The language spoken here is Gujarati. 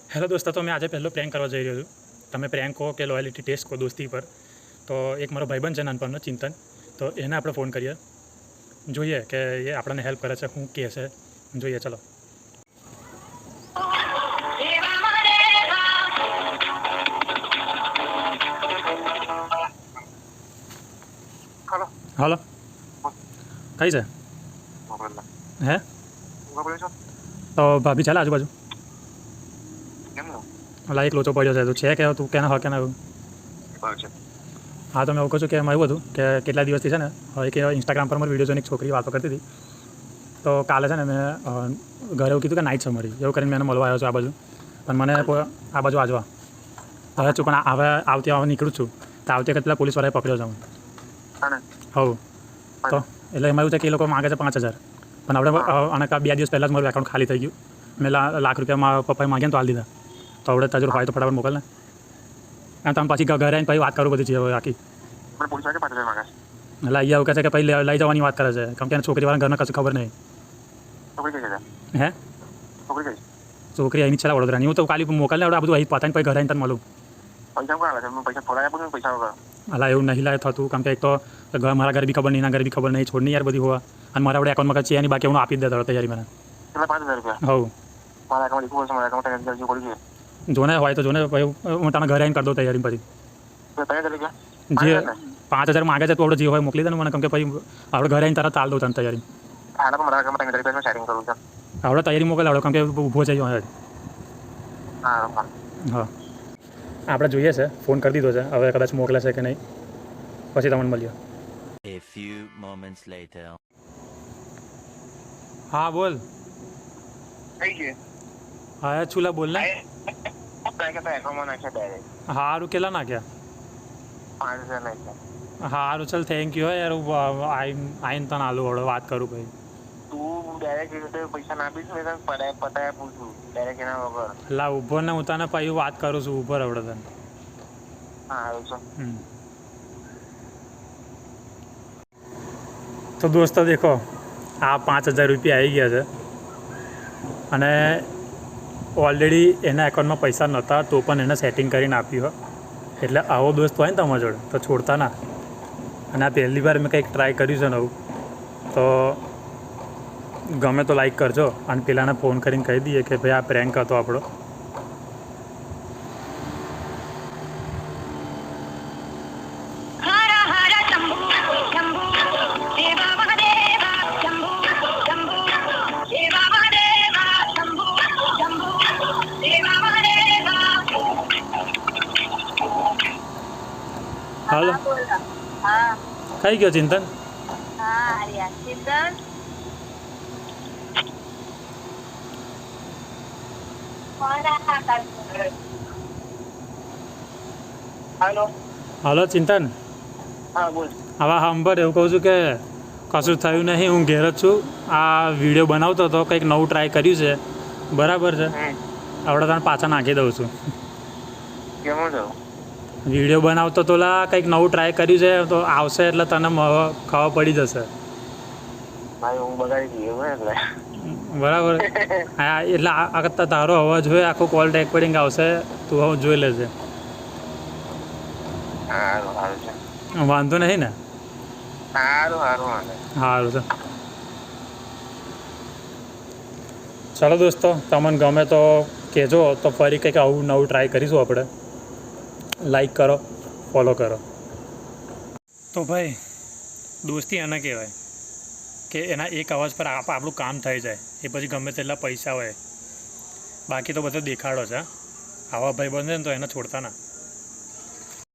હેલો દોસ્તો, તો મેં આજે પહેલો પ્રેન્ક કરવા જઈ રહ્યો છું. તમે પ્રેન્ક કહો કે લોયલિટી ટેસ્ટ કહો દોસ્તી પર. તો એક મારો ભાઈબંધ છે નાનપણનો, ચિંતન. તો એને આપણે ફોન કરીએ, જોઈએ કે એ આપણને હેલ્પ કરે છે, શું કહે છે, જોઈએ. ચલો. હાલો, કઈ છે? હે તો ભાભી ચાલે આજુબાજુ? ઓલા એક લોચો પડ્યો છે, તું છે કે તું કેના હા કેના? હા, તો મેં એવું કહું છું કે એમાં એવું હતું કે કેટલા દિવસથી છે ને એક ઇન્સ્ટાગ્રામ પર મારી વિડીયો જોઈને એક છોકરી વાતો કરતી હતી. તો કાલે છે ને મેં ઘરે એવું કીધું કે નાઇટ છે મારી, એવું કરીને મેં એને મળવા આવ્યો છું આ બાજુ. પણ મને આ બાજુ આજવા હવે છું, પણ હવે આવતી નીકળું છું. તો આવતી વખતે પેલા પોલીસવાળાએ પકડ્યો છે મને. હવ તો એટલે એમાં એવું છે કે એ લોકો માગે છે 5,000. પણ આપણે અને 2 દિવસ પહેલાં જ મારું એકાઉન્ટ ખાલી થઈ ગયું. મેં લાખ રૂપિયા મારા પપ્પાએ માગ્યા તો હાલ દીધા. તો આવડે તાજુ હોય તો ફટાફટ મોકલ ને. અને તમે પછી ઘરે આવીને પછી વાત કરું બધી છે આખી. એટલે અહીંયા એવું કહે છે કે પછી લઈ જવાની વાત કરે છે, કેમ કે છોકરીવાળા ઘરને કશું ખબર નહીં. હે છોકરી અહીંની છે વડોદરાની. હું તો ખાલી મોકલ ને આ બધું અહીં પતાવીને પછી ઘરે આવીને તને મળું. અલા એવું નહીં લાગે થતું, કેમ કે એક તો મારા ઘરે બી ખબર નહીં, એના ઘરે બી ખબર નહીં, છોડની યાર બધી હોવા. અને મારા આપણે એકાઉન્ટમાં છે એની બાકી હું આપી જ દેતો તૈયારી મને. જોને હોય તો જોને ભાઈ, હું તને ઘરે આવીને કરી દઉં તૈયારી. પછી જે 5,000 માગે છે તો આપણે જે હોય મોકલી દે ને મને, કેમ કે પછી આપણે ઘરે આવીને તરત ચાલ દઉં તને તૈયારી. આપણે તૈયારી મોકલે આવડે, કેમ કે ઊભો જઈ હોય. હા, આપણે જોઈએ છે, ફોન કરી દીધો છે, હવે કદાચ મોકલે છે કે નહીં, પછી તમને મળ્યો. હા બોલ. હા છુલા બોલ ને. સારું કેટલા નાખ્યા? સારું ચાલ, થેન્ક યુ યાર. આઈને તને આલુ વડો વાત કરું ભાઈ. લા ઉભો ને, હું તને પછી વાત કરું છું. ઉભો રવડે તને. તો દોસ્તો દેખો, આ 5,000 રૂપિયા આવી ગયા છે. અને ઓલરેડી એના એકાઉન્ટમાં પૈસા નહોતા તો પણ એને સેટિંગ કરીને આપ્યું. એટલે આવો દોસ્ત હોય ને તમારા જોડે તો છોડતા ના. અને આ પહેલી વાર મેં કંઈક ટ્રાય કર્યું છે નવું. તો ગમે તો લાઈક કરજો અને પેલાને ફોન કરીને કહી દઈએ કે ભાઈ આ પ્રેન્ક હતો આપણો. હાલો, કઈ ગયો ચિંતન? હાલો ચિંતન. હવે સાંભળ, એવું કહું છું કે કશું થયું નહીં, હું ઘેર જ છું. આ વિડીયો બનાવતો હતો, કંઈક નવું ટ્રાય કર્યું છે, બરાબર છે. આવડે તને પાછા નાખી દઉં છું. વિડીયો બનાવતો તો લા કંઈક નવું ટ્રાય કર્યું છે, તો આવશે એટલે તને ખબર પડી જશે. બરાબર. હા, એટલે આ તારો અવાજ હોય, આખો કોલ રેકોર્ડિંગ આવશે, તું હવે જોઈ લેજે. વાંધો નહીં ને? સારું છે. ચાલો દોસ્તો, તમને ગમે તો કહેજો, તો ફરી કંઈક આવું નવું ટ્રાય કરીશું આપણે. લાઈક કરો, ફોલો કરો. તો ભાઈ દોસ્તી એને કહેવાય કે એના એક અવાજ પર આપણું કામ થઈ જાય. એ પછી ગમે તેટલા પૈસા હોય, બાકી તો બધો દેખાડો છે. આવા ભાઈ બંધ ને તો એને છોડતા ના.